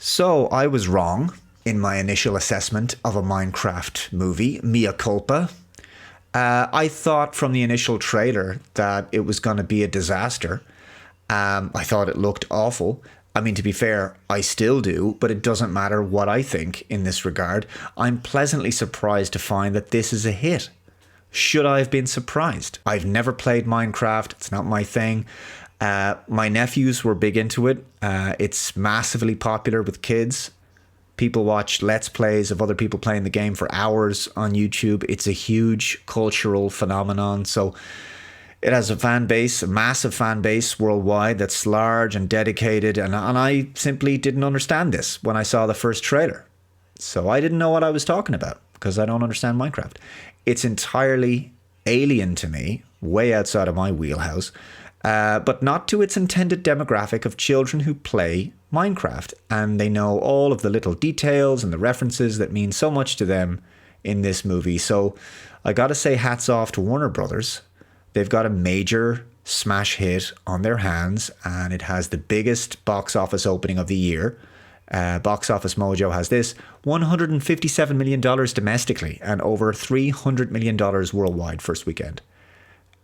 So I was wrong in my initial assessment of a Minecraft movie, mea culpa. I thought from the initial trailer that it was going to be a disaster. I thought it looked awful. I mean, to be fair, I still do, but it doesn't matter what I think in this regard. I'm pleasantly surprised to find that this is a hit. Should I have been surprised? I've never played Minecraft. It's not my thing. My nephews were big into it. It's massively popular with kids. People watch Let's Plays of other people playing the game for hours on YouTube. It's a huge cultural phenomenon. So it has a fan base, a massive fan base worldwide that's large and dedicated. And I simply didn't understand this when I saw the first trailer. So I didn't know what I was talking about because I don't understand Minecraft. It's entirely alien to me, way outside of my wheelhouse. But not to its intended demographic of children who play Minecraft, and they know all of the little details and the references that mean so much to them in this movie. So I gotta say hats off to Warner Brothers. They've got a major smash hit on their hands, and it has the biggest box office opening of the year. Box Office Mojo has this: $157 million domestically and over $300 million worldwide first weekend.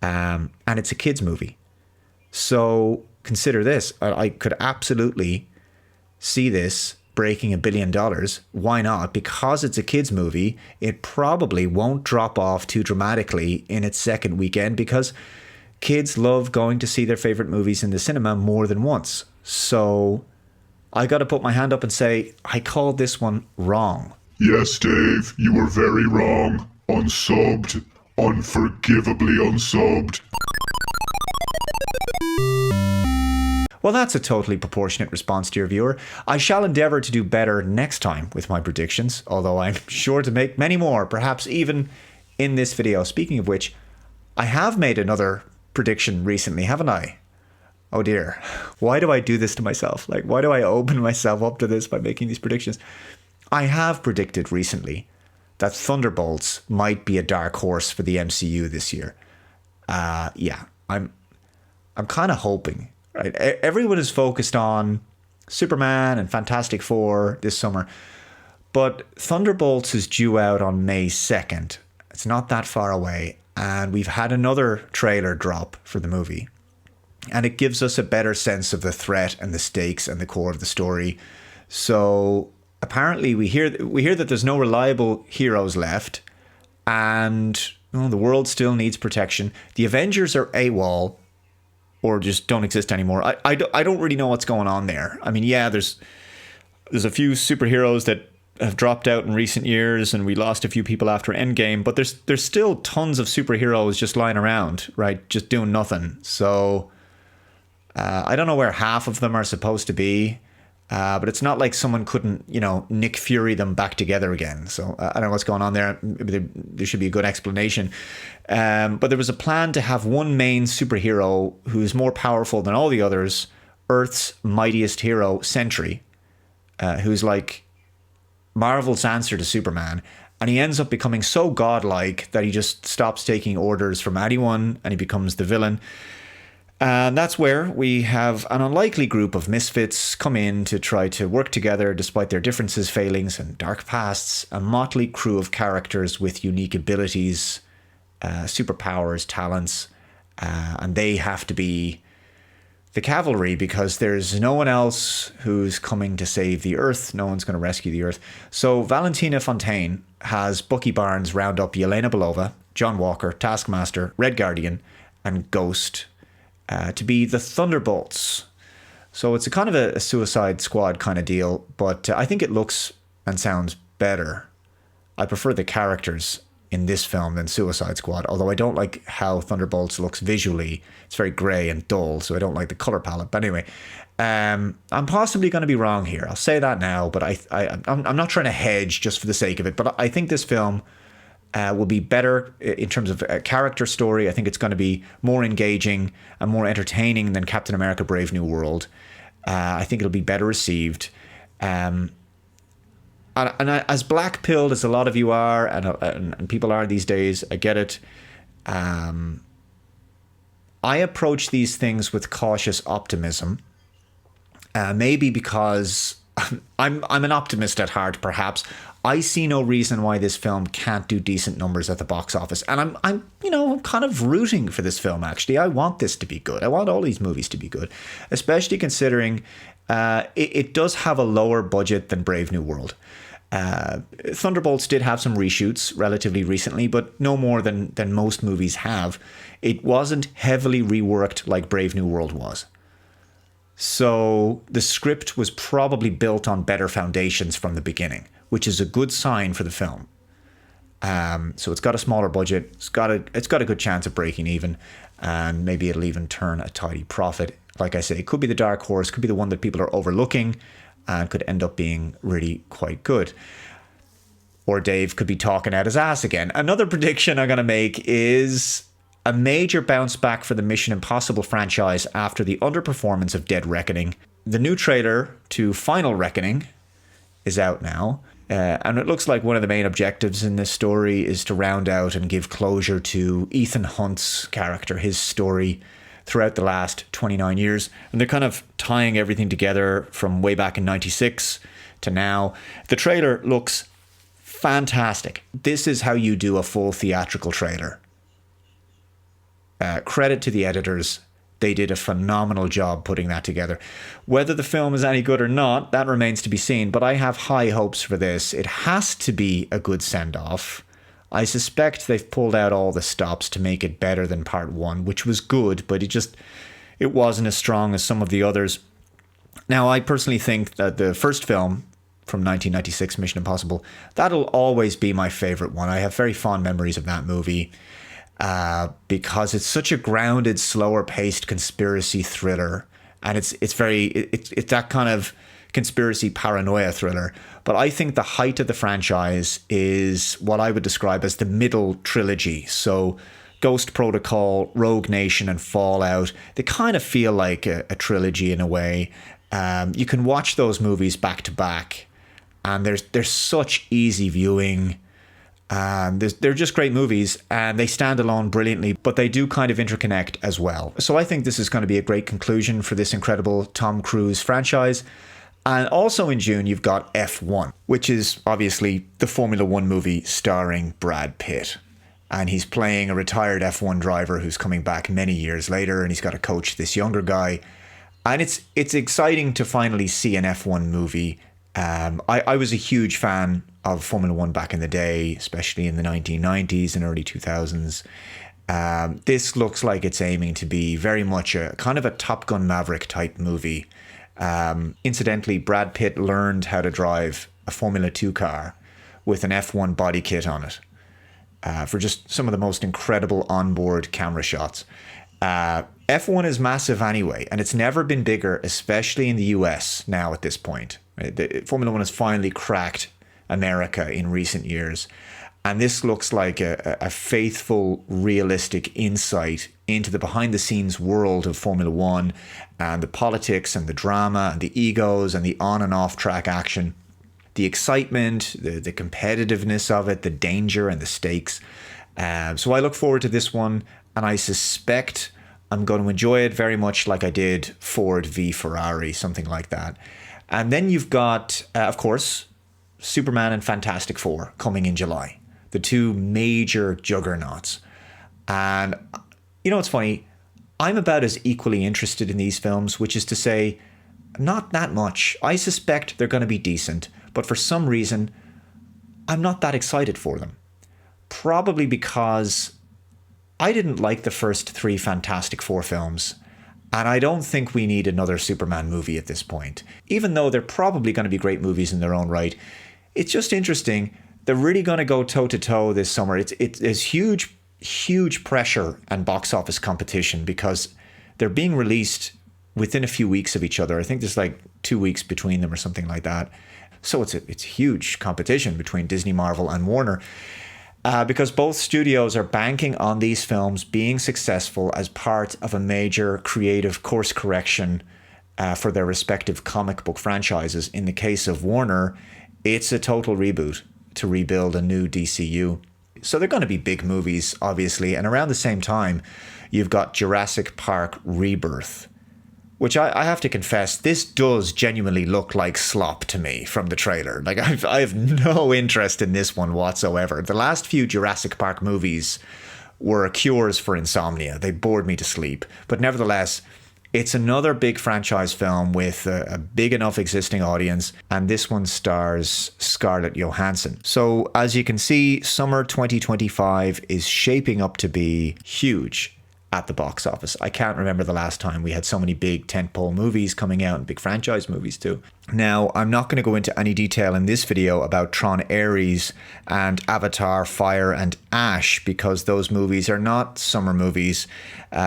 And it's a kids movie. So consider this. I could absolutely see this breaking $1 billion. Why not? Because it's a kids movie, it probably won't drop off too dramatically in its second weekend because kids love going to see their favorite movies in the cinema more than once. So I got to put my hand up and say, I called this one wrong. Yes, Dave, you were very wrong. Unsubbed. Unforgivably unsubbed. Well, that's a totally proportionate response, dear viewer. I shall endeavour to do better next time with my predictions, although I'm sure to make many more, perhaps even in this video. Speaking of which, I have made another prediction recently, haven't I? Oh dear. Why do I do this to myself? Like, why do I open myself up to this by making these predictions? I have predicted recently that Thunderbolts might be a dark horse for the MCU this year. Yeah, I'm kind of hoping. Right, everyone is focused on Superman and Fantastic Four this summer, but Thunderbolts is due out on May 2nd. It's not that far away, and we've had another trailer drop for the movie, and it gives us a better sense of the threat and the stakes and the core of the story. So apparently we hear that there's no reliable heroes left, and the world still needs protection. The Avengers are AWOL, or just don't exist anymore. I don't really know what's going on there. I mean, yeah, there's a few superheroes that have dropped out in recent years, and we lost a few people after Endgame, but there's still tons of superheroes just lying around, right? Just doing nothing. So I don't know where half of them are supposed to be, but it's not like someone couldn't, Nick Fury them back together again. So I don't know what's going on there. Maybe there should be a good explanation. But there was a plan to have one main superhero who's more powerful than all the others, Earth's mightiest hero, Sentry, who's like Marvel's answer to Superman. And he ends up becoming so godlike that he just stops taking orders from anyone and he becomes the villain. And that's where we have an unlikely group of misfits come in to try to work together despite their differences, failings, and dark pasts. A motley crew of characters with unique abilities, superpowers, talents, and they have to be the cavalry because there's no one else who's coming to save the Earth. No one's going to rescue the Earth. So Valentina Fontaine has Bucky Barnes round up Yelena Belova, John Walker, Taskmaster, Red Guardian, and Ghost to be the Thunderbolts. So it's a kind of a Suicide Squad kind of deal, but I think it looks and sounds better. I prefer the characters in this film than Suicide Squad, although I don't like how Thunderbolts looks visually. It's very grey and dull, so I don't like the colour palette. But anyway, I'm possibly going to be wrong here. I'll say that now, but I'm not trying to hedge just for the sake of it. But I think this film will be better in terms of a character story. I think it's going to be more engaging and more entertaining than Captain America Brave New World. I think it'll be better received. And as black-pilled as a lot of you are, and people are these days, I get it. I approach these things with cautious optimism. Maybe because I'm an optimist at heart, perhaps. I see no reason why this film can't do decent numbers at the box office. And I'm kind of rooting for this film, actually. I want this to be good. I want all these movies to be good, especially considering it does have a lower budget than Brave New World. Thunderbolts did have some reshoots relatively recently, but no more than most movies have. It wasn't heavily reworked like Brave New World was. So the script was probably built on better foundations from the beginning, which is a good sign for the film. So it's got a smaller budget. It's got a good chance of breaking even, and maybe it'll even turn a tidy profit. Like I say, it could be the dark horse, could be the one that people are overlooking, and could end up being really quite good. Or Dave could be talking out his ass again. Another prediction I'm going to make is a major bounce back for the Mission Impossible franchise after the underperformance of Dead Reckoning. The new trailer to Final Reckoning is out now. And it looks like one of the main objectives in this story is to round out and give closure to Ethan Hunt's character, his story throughout the last 29 years. And they're kind of tying everything together from way back in 96 to now. The trailer looks fantastic. This is how you do a full theatrical trailer. Credit to the editors. They did a phenomenal job putting that together. Whether the film is any good or not, that remains to be seen, but I have high hopes for this. It has to be a good send-off. I suspect they've pulled out all the stops to make it better than part one, which was good, but it wasn't as strong as some of the others. Now, I personally think that the first film from 1996, Mission Impossible, that'll always be my favorite one. I have very fond memories of that movie. Because it's such a grounded, slower-paced conspiracy thriller, and it's that kind of conspiracy paranoia thriller. But I think the height of the franchise is what I would describe as the middle trilogy. So Ghost Protocol, Rogue Nation, and Fallout, they kind of feel like a trilogy in a way. You can watch those movies back to back, and there's such easy viewing. They're just great movies, and they stand alone brilliantly, but they do kind of interconnect as well. So I think this is going to be a great conclusion for this incredible Tom Cruise franchise. And also in June, you've got F1, which is obviously the Formula One movie starring Brad Pitt. And he's playing a retired F1 driver who's coming back many years later, and he's got to coach this younger guy. And it's exciting to finally see an F1 movie. I was a huge fan of Formula One back in the day, especially in the 1990s and early 2000s. This looks like it's aiming to be very much a kind of a Top Gun Maverick type movie. Incidentally, Brad Pitt learned how to drive a Formula 2 car with an F1 body kit on it for just some of the most incredible onboard camera shots. F1 is massive anyway, and it's never been bigger, especially in the US now at this point. Formula 1 has finally cracked America in recent years, and this looks like a faithful, realistic insight into the behind-the-scenes world of Formula 1 and the politics and the drama and the egos and the on and off track action, the excitement, the competitiveness of it, the danger and the stakes. So I look forward to this one, and I suspect I'm going to enjoy it very much like I did Ford v Ferrari, something like that. And then you've got, of course, Superman and Fantastic Four coming in July, the two major juggernauts. And you know what's funny? I'm about as equally interested in these films, which is to say, not that much. I suspect they're going to be decent, but for some reason, I'm not that excited for them. Probably because I didn't like the first three Fantastic Four films, and I don't think we need another Superman movie at this point. Even though they're probably going to be great movies in their own right, it's just interesting. They're really going to go toe-to-toe this summer. There's huge pressure and box office competition because they're being released within a few weeks of each other. I think there's like 2 weeks between them or something like that. So it's huge competition between Disney, Marvel, and Warner. Because both studios are banking on these films being successful as part of a major creative course correction for their respective comic book franchises. In the case of Warner, it's a total reboot to rebuild a new DCU. So they're going to be big movies, obviously. And around the same time, you've got Jurassic Park Rebirth, which I have to confess, this does genuinely look like slop to me from the trailer. Like, I have no interest in this one whatsoever. The last few Jurassic Park movies were cures for insomnia. They bored me to sleep. But nevertheless, it's another big franchise film with a big enough existing audience, and this one stars Scarlett Johansson. So as you can see, summer 2025 is shaping up to be huge at the box office. I can't remember the last time we had so many big tentpole movies coming out, and big franchise movies too. Now, I'm not going to go into any detail in this video about Tron Ares and Avatar Fire and Ash, because those movies are not summer movies.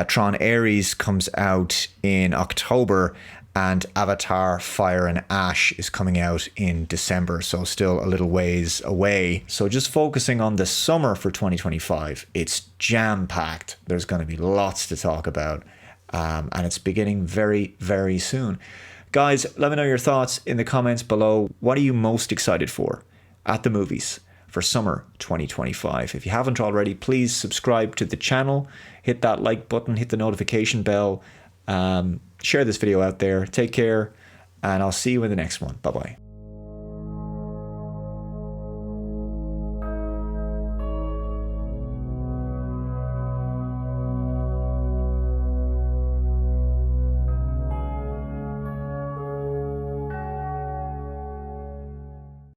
Tron Ares comes out in October, and Avatar Fire and Ash is coming out in December, so still a little ways away. So just focusing on the summer for 2025, it's jam-packed. There's going to be lots to talk about, and it's beginning very, very soon. Guys, let me know your thoughts in the comments below. What are you most excited for at the movies for summer 2025? If you haven't already, please subscribe to the channel, hit that like button, hit the notification bell, share this video out there. Take care, and I'll see you in the next one. Bye-bye.